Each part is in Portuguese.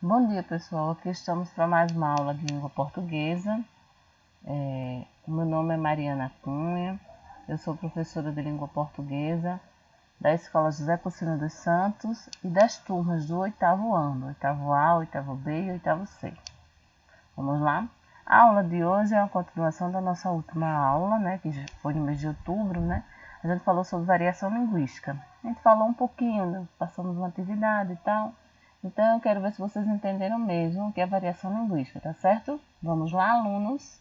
Bom dia, pessoal. Aqui estamos para mais uma aula de língua portuguesa. O meu nome é Mariana Cunha. Eu sou professora de língua portuguesa da Escola José Pocinho dos Santos e das turmas do 8º ano, 8º A, 8º B e 8º C. Vamos lá? A aula de hoje é uma continuação da nossa última aula, né, que foi no mês de outubro, né? A gente falou sobre variação linguística. A gente falou um pouquinho, né? Passamos uma atividade e tal. Então, eu quero ver se vocês entenderam mesmo o que é variação linguística, tá certo? Vamos lá, alunos?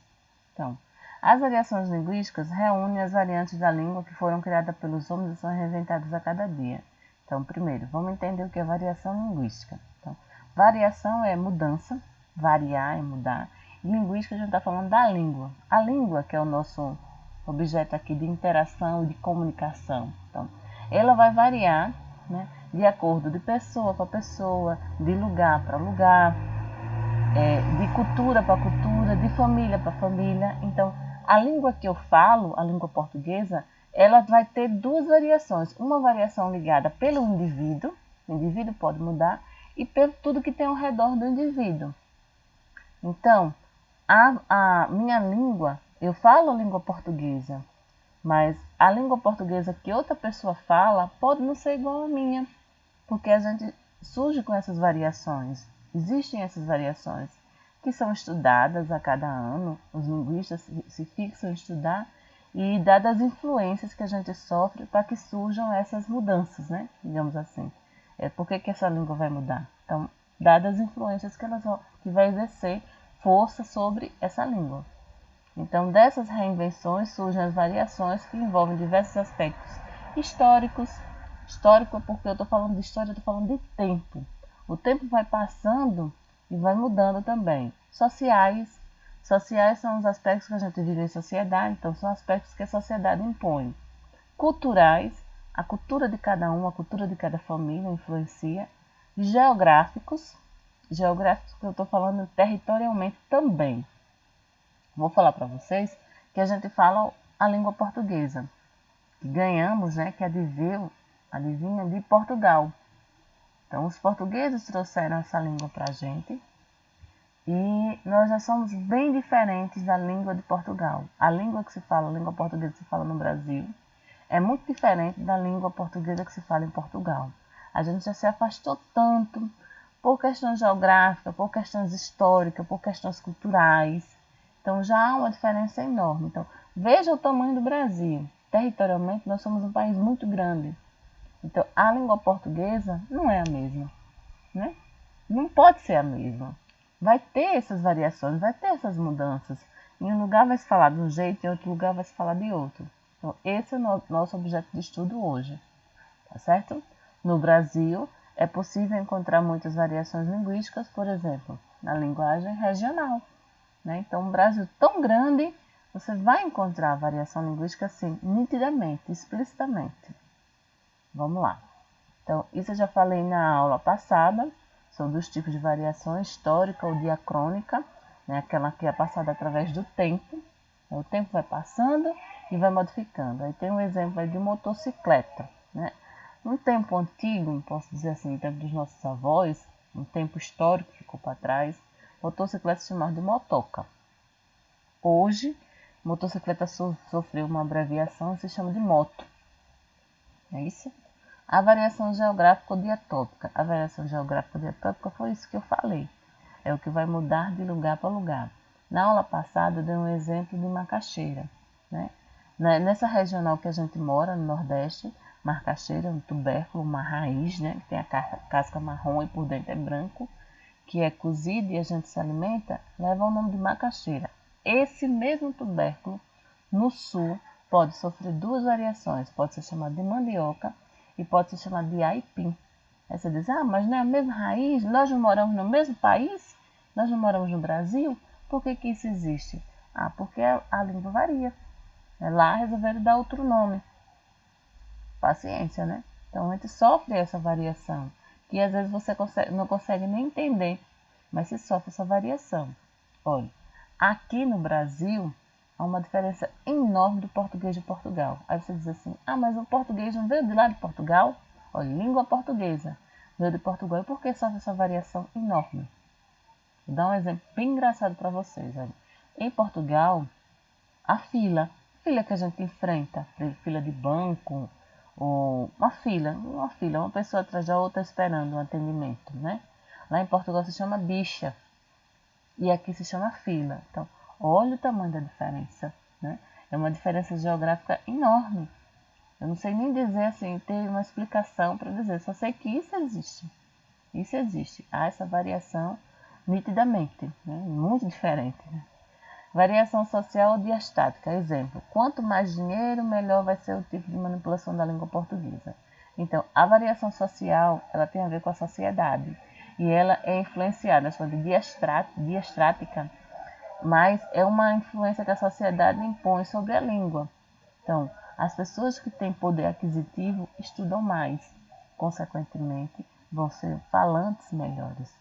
Então, as variações linguísticas reúnem as variantes da língua que foram criadas pelos homens e são reinventadas a cada dia. Então, primeiro, vamos entender o que é variação linguística. Então, variação é mudança, variar é mudar. E linguística, a gente está falando da língua. A língua, que é o nosso objeto aqui de interação e de comunicação. Então, ela vai variar, né, de acordo de pessoa para pessoa, de lugar para lugar, de cultura para cultura, de família para família. Então, a língua que eu falo, a língua portuguesa, ela vai ter duas variações. Uma variação ligada pelo indivíduo, o indivíduo pode mudar, e pelo tudo que tem ao redor do indivíduo. Então, a minha língua, eu falo a língua portuguesa, mas a língua portuguesa que outra pessoa fala pode não ser igual à minha, porque a gente surge com essas variações. Existem essas variações que são estudadas a cada ano, os linguistas se fixam em estudar, e dadas as influências que a gente sofre para que surjam essas mudanças, né? Digamos assim. Por que essa língua vai mudar? Então, dadas as influências que vai exercer força sobre essa língua. Então, dessas reinvenções surgem as variações que envolvem diversos aspectos históricos. Histórico porque eu estou falando de história, eu estou falando de tempo. O tempo vai passando e vai mudando também. Sociais. Sociais são os aspectos que a gente vive em sociedade, então são aspectos que a sociedade impõe. Culturais, a cultura de cada um, a cultura de cada família influencia. Geográficos que eu estou falando territorialmente também. Vou falar para vocês que a gente fala a língua portuguesa, que ganhamos, né, que adivinha, de Portugal. Então, os portugueses trouxeram essa língua para a gente e nós já somos bem diferentes da língua de Portugal. A língua que se fala, a língua portuguesa que se fala no Brasil, é muito diferente da língua portuguesa que se fala em Portugal. A gente já se afastou tanto por questões geográficas, por questões históricas, por questões culturais. Então, já há uma diferença enorme. Então, veja o tamanho do Brasil. Territorialmente, nós somos um país muito grande. Então, a língua portuguesa não é a mesma, né? Não pode ser a mesma. Vai ter essas variações, vai ter essas mudanças. Em um lugar vai se falar de um jeito, em outro lugar vai se falar de outro. Então, esse é o nosso objeto de estudo hoje, tá certo? No Brasil, é possível encontrar muitas variações linguísticas, por exemplo, na linguagem regional, né? Então, um Brasil tão grande, você vai encontrar variação linguística assim, nitidamente, explicitamente. Vamos lá. Então, isso eu já falei na aula passada, sobre os tipos de variação histórica ou diacrônica, né? Aquela que é passada através do tempo. O tempo vai passando e vai modificando. Aí tem um exemplo aí de motocicleta, né? Num tempo antigo, posso dizer assim, no tempo dos nossos avós, um tempo histórico que ficou para trás, motocicleta se chamava de motoca. Hoje, motocicleta sofreu uma abreviação e se chama de moto. É isso? A variação geográfica ou diatópica. A variação geográfica ou diatópica foi isso que eu falei. É o que vai mudar de lugar para lugar. Na aula passada eu dei um exemplo de macaxeira, né? Nessa regional que a gente mora, no Nordeste, macaxeira é um tubérculo, uma raiz, né? Que tem a casca marrom e por dentro é branco, que é cozido e a gente se alimenta, leva o nome de macaxeira. Esse mesmo tubérculo, no sul, pode sofrer duas variações. Pode ser chamado de mandioca e pode ser chamado de aipim. Aí você diz, mas não é a mesma raiz? Nós não moramos no mesmo país? Nós não moramos no Brasil? Por que isso existe? Porque a língua varia. Lá resolveram dar outro nome. Paciência, né? Então a gente sofre essa variação, que às vezes você não consegue nem entender, mas se sofre essa variação. Olha, aqui no Brasil há uma diferença enorme do português de Portugal. Aí você diz assim, mas o português não veio de lá de Portugal? Olha, língua portuguesa. veio de Portugal. E por que sofre essa variação enorme? Vou dar um exemplo bem engraçado para vocês. Olha. Em Portugal, a fila que a gente enfrenta, fila de banco, ou uma pessoa atrás da outra esperando um atendimento, né? Lá em Portugal se chama bicha e aqui se chama fila. Então, olha o tamanho da diferença, né? É uma diferença geográfica enorme. Eu não sei nem dizer assim, ter uma explicação para dizer, só sei que isso existe. Isso existe. Há essa variação nitidamente, né? Muito diferente, né? Variação social ou diastática. Exemplo, quanto mais dinheiro, melhor vai ser o tipo de manipulação da língua portuguesa. Então, a variação social, ela tem a ver com a sociedade. E ela é influenciada, chamada de diastrática, mas é uma influência que a sociedade impõe sobre a língua. Então, as pessoas que têm poder aquisitivo estudam mais. Consequentemente, vão ser falantes melhores.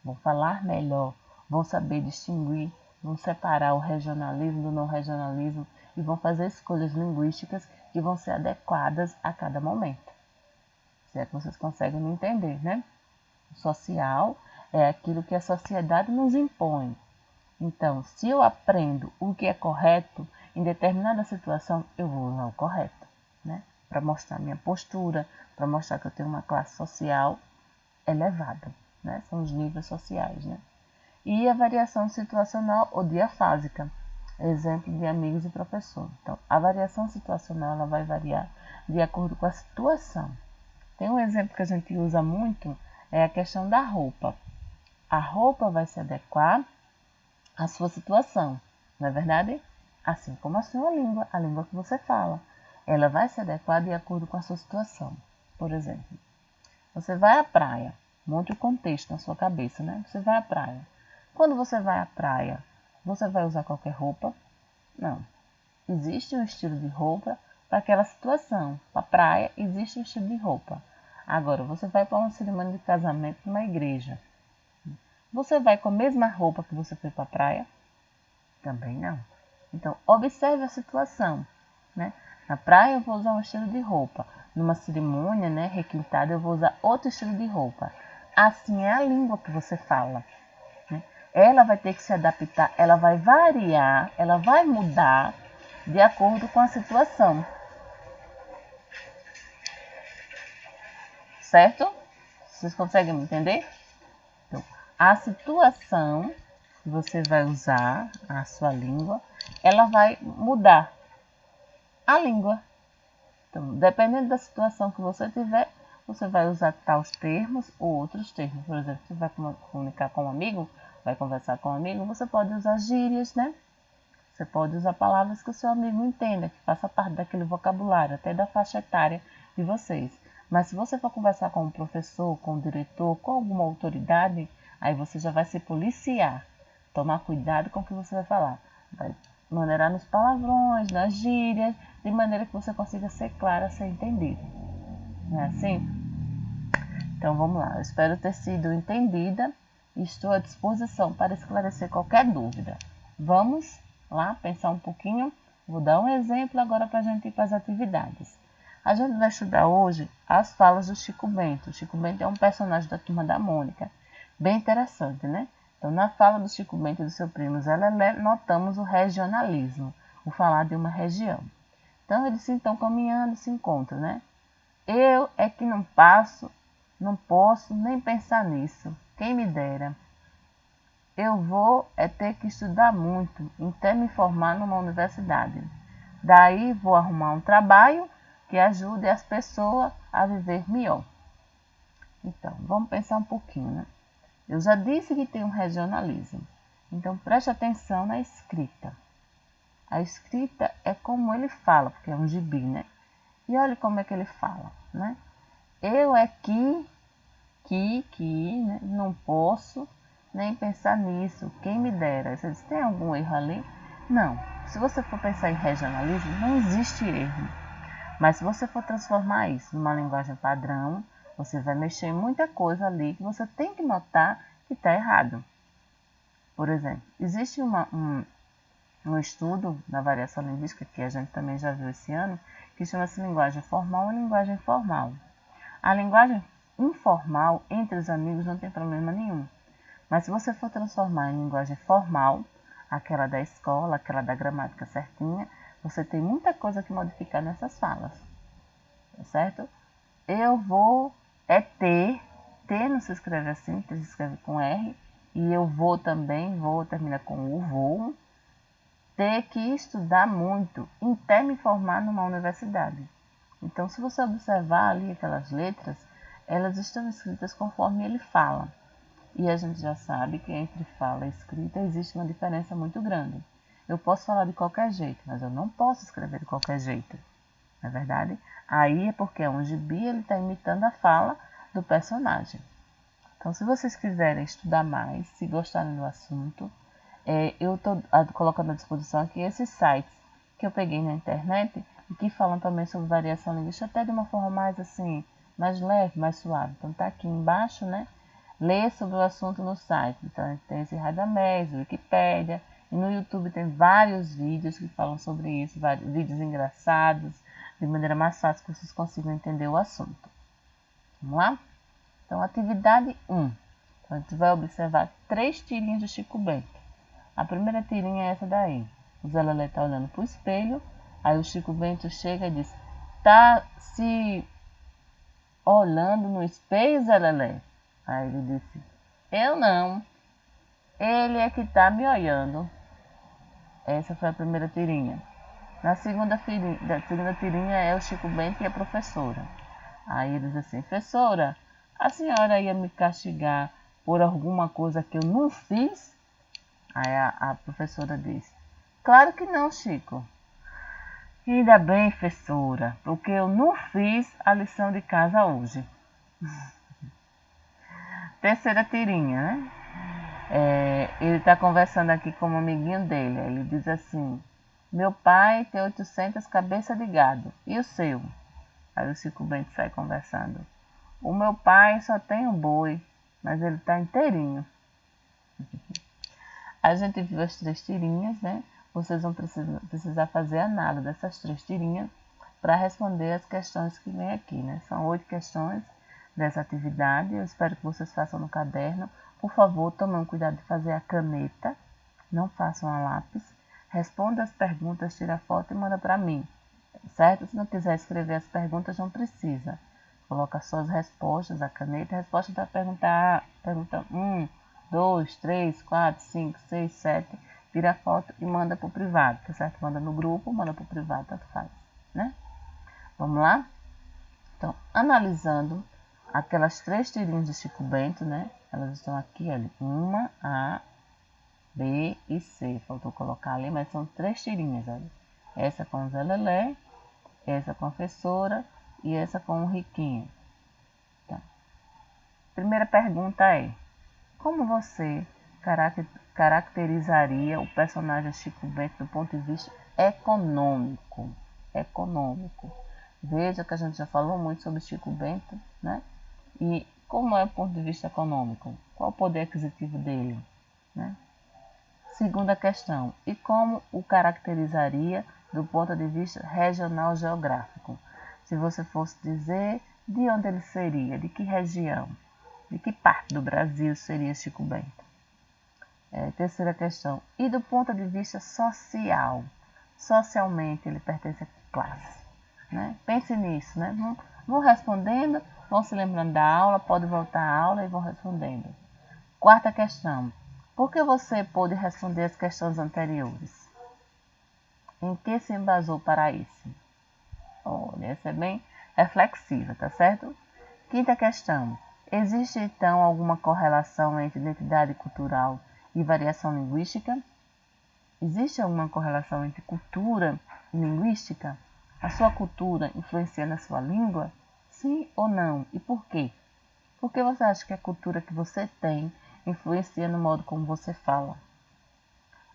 Vão falar melhor, vão saber distinguir, vão separar o regionalismo do não regionalismo e vão fazer escolhas linguísticas que vão ser adequadas a cada momento. Se é que vocês conseguem me entender, né? O social é aquilo que a sociedade nos impõe. Então, se eu aprendo o que é correto, em determinada situação, eu vou usar o correto, né? Para mostrar minha postura, para mostrar que eu tenho uma classe social elevada, né? São os níveis sociais, né? E a variação situacional ou diafásica, exemplo de amigos e professor. Então, a variação situacional ela vai variar de acordo com a situação. Tem um exemplo que a gente usa muito, é a questão da roupa. A roupa vai se adequar à sua situação, não é verdade? Assim como a sua língua, a língua que você fala. Ela vai se adequar de acordo com a sua situação. Por exemplo, você vai à praia, monte o contexto na sua cabeça, né? Você vai à praia. Quando você vai à praia, você vai usar qualquer roupa? Não. Existe um estilo de roupa para aquela situação. Para a praia, existe um estilo de roupa. Agora, você vai para uma cerimônia de casamento numa igreja. Você vai com a mesma roupa que você foi para a praia? Também não. Então, observe a situação, né? Na praia eu vou usar um estilo de roupa. Numa cerimônia, né, requintada, eu vou usar outro estilo de roupa. Assim é a língua que você fala, né? Ela vai ter que se adaptar, ela vai variar, ela vai mudar de acordo com a situação. Certo? Vocês conseguem me entender? Então, a situação que você vai usar a sua língua, ela vai mudar a língua. Então, dependendo da situação que você tiver, você vai usar tais termos ou outros termos. Por exemplo, você vai comunicar com um amigo, vai conversar com um amigo, você pode usar gírias, né? Você pode usar palavras que o seu amigo entenda, que faça parte daquele vocabulário, até da faixa etária de vocês. Mas se você for conversar com um professor, com um diretor, com alguma autoridade, aí você já vai se policiar. Tomar cuidado com o que você vai falar. Vai maneirar nos palavrões, nas gírias, de maneira que você consiga ser clara, ser entendido. Não é assim? Então vamos lá. Eu espero ter sido entendida e estou à disposição para esclarecer qualquer dúvida. Vamos lá pensar um pouquinho. Vou dar um exemplo agora para a gente ir para as atividades. A gente vai estudar hoje as falas do Chico Bento. O Chico Bento é um personagem da Turma da Mônica. Bem interessante, né? Então, na fala do Chico Bento e do seu primo Zé Lelé, notamos o regionalismo, o falar de uma região. Então, eles estão caminhando e se encontram, né? Eu é que não posso nem pensar nisso. Quem me dera. Eu vou ter que estudar muito, até me formar numa universidade. Daí vou arrumar um trabalho que ajude as pessoas a viver melhor. Então, vamos pensar um pouquinho, né? Eu já disse que tem um regionalismo. Então, preste atenção na escrita. A escrita é como ele fala, porque é um gibi, né? E olha como é que ele fala, né? Eu é que, né? Não posso nem pensar nisso. Quem me dera. Você diz, tem algum erro ali? Não. Se você for pensar em regionalismo, não existe erro. Mas se você for transformar isso numa linguagem padrão, você vai mexer em muita coisa ali que você tem que notar que está errado. Por exemplo, existe um estudo na variação linguística, que a gente também já viu esse ano, que chama-se linguagem formal e linguagem informal. A linguagem informal, entre os amigos, não tem problema nenhum. Mas se você for transformar em linguagem formal, aquela da escola, aquela da gramática certinha, você tem muita coisa que modificar nessas falas, tá certo? Eu vou é ter, ter não se escreve assim, se escreve com R, e eu vou também, vou termina com U, vou. Ter que estudar muito até me formar numa universidade. Então, se você observar ali aquelas letras, elas estão escritas conforme ele fala. E a gente já sabe que entre fala e escrita existe uma diferença muito grande. Eu posso falar de qualquer jeito, mas eu não posso escrever de qualquer jeito. Não é verdade? Aí é porque é um gibi, ele está imitando a fala do personagem. Então, se vocês quiserem estudar mais, se gostarem do assunto, eu estou colocando à disposição aqui esses sites que eu peguei na internet e que falam também sobre variação linguística, até de uma forma mais assim, mais leve, mais suave. Então, está aqui embaixo, né? Ler sobre o assunto no site. Então, tem esse Radamés, Wikipédia, e no YouTube tem vários vídeos que falam sobre isso, vários vídeos engraçados, de maneira mais fácil que vocês consigam entender o assunto. Vamos lá? Então, atividade 1. Então, a gente vai observar 3 tirinhas do Chico Bento. A primeira tirinha é essa daí. O Zé Lelé está olhando para o espelho, aí o Chico Bento chega e diz: tá se olhando no espelho, Zé Lelé? Aí ele disse: eu não. Ele é que está me olhando. Essa foi a primeira tirinha. Na segunda tirinha é o Chico Bento e a professora. Aí ele diz assim: professora, a senhora ia me castigar por alguma coisa que eu não fiz? Aí a professora diz: claro que não, Chico. Ainda bem, professora, porque eu não fiz a lição de casa hoje. Terceira tirinha, né? Ele está conversando aqui com um amiguinho dele. Ele diz assim: meu pai tem 800 cabeças de gado. E o seu? Aí o Chico Bento sai conversando: o meu pai só tem um boi, mas ele está inteirinho. A gente viu as 3 tirinhas, né? Vocês vão precisar fazer análise dessas 3 tirinhas para responder as questões que vem aqui, né? São 8 questões dessa atividade. Eu espero que vocês façam no caderno. Por favor, tomem cuidado de fazer a caneta. Não façam a lápis. Responda as perguntas, tira a foto e manda para mim. Certo? Se não quiser escrever as perguntas, não precisa. Coloca só as respostas, a caneta. A resposta da pergunta 1, 2, 3, 4, 5, 6, 7. Tira a foto e manda para o privado, tá certo? Manda no grupo, manda para o privado, tanto faz, né? Vamos lá? Então, analisando aquelas 3 tirinhas de Chico Bento, né? Elas estão aqui, olha. 1, A, B e C. Faltou colocar ali, mas são 3 tirinhas, olha. Essa com o Zé Lelé, essa com a professora e essa com o Riquinho. Tá. Primeira pergunta é: como você caracterizaria o personagem Chico Bento do ponto de vista econômico? Econômico. Veja que a gente já falou muito sobre Chico Bento, né? E como é o ponto de vista econômico? Qual o poder aquisitivo dele, né? Segunda questão: e como o caracterizaria do ponto de vista regional geográfico? Se você fosse dizer de onde ele seria, de que região, de que parte do Brasil seria Chico Bento? Terceira questão: e do ponto de vista social? Socialmente, ele pertence a que classe? Né? Pense nisso, né? Vão respondendo, vão se lembrando da aula, pode voltar à aula e vão respondendo. Quarta questão: por que você pôde responder as questões anteriores? Em que se embasou para isso? Olha, essa é bem reflexiva, tá certo? Quinta questão: existe então alguma correlação entre identidade cultural e variação linguística? Existe alguma correlação entre cultura e linguística? A sua cultura influencia na sua língua? Sim ou não? E por quê? Por que você acha que a cultura que você tem influencia no modo como você fala?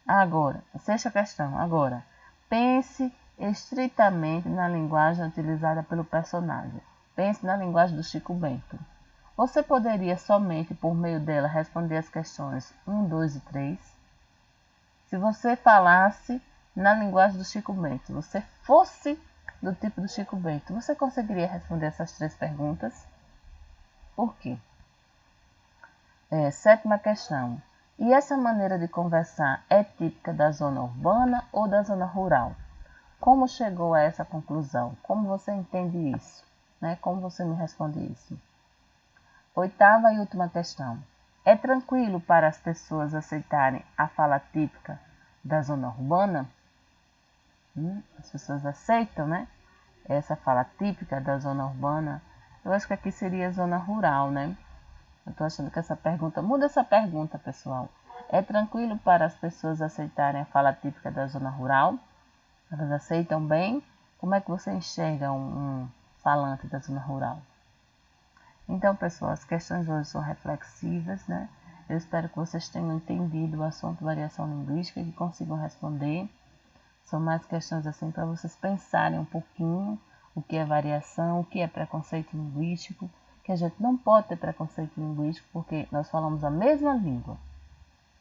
Agora, sexta questão. Agora, pense estritamente na linguagem utilizada pelo personagem. Pense na linguagem do Chico Bento. Você poderia somente por meio dela responder as questões 1, 2 e 3? Se você falasse na linguagem do Chico Bento, se você fosse do tipo do Chico Bento, você conseguiria responder essas 3 perguntas? por quê. Sétima questão. E essa maneira de conversar é típica da zona urbana ou da zona rural? Como chegou a essa conclusão? Como você entende isso? Como você me responde isso? Oitava e última questão. É tranquilo para as pessoas aceitarem a fala típica da zona urbana? As pessoas aceitam, essa fala típica da zona urbana? Eu acho que aqui seria zona rural, Eu estou achando que essa pergunta... Muda essa pergunta, pessoal. É tranquilo para as pessoas aceitarem a fala típica da zona rural? Elas aceitam bem? Como é que você enxerga um falante da zona rural? Então, pessoal, as questões hoje são reflexivas, Eu espero que vocês tenham entendido o assunto variação linguística e que consigam responder. São mais questões assim para vocês pensarem um pouquinho o que é variação, o que é preconceito linguístico, que a gente não pode ter preconceito linguístico porque nós falamos a mesma língua.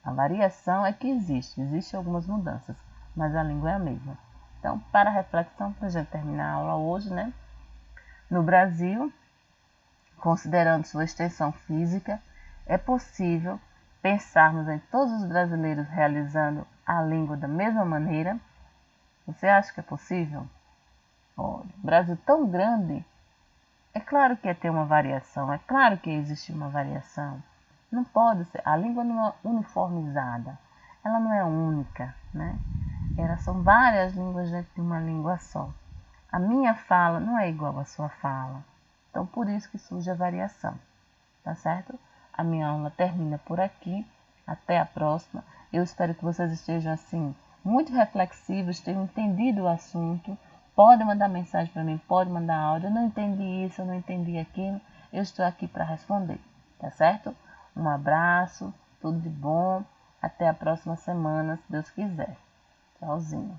A variação é que existem algumas mudanças, mas a língua é a mesma. Então, para reflexão, para a gente terminar a aula hoje, No Brasil, considerando sua extensão física, é possível pensarmos em todos os brasileiros realizando a língua da mesma maneira? Você acha que é possível? O Brasil tão grande, é claro que ia ter uma variação, é claro que existe uma variação. Não pode ser, a língua não é uniformizada, ela não é única, São várias línguas dentro de uma língua só. A minha fala não é igual à sua fala. Então, por isso que surge a variação. Tá certo? A minha aula termina por aqui. Até a próxima. Eu espero que vocês estejam, assim, muito reflexivos, tenham entendido o assunto. Pode mandar mensagem para mim, pode mandar áudio. Eu não entendi isso, eu não entendi aquilo. Eu estou aqui para responder. Tá certo? Um abraço, tudo de bom. Até a próxima semana, se Deus quiser. Tchauzinho.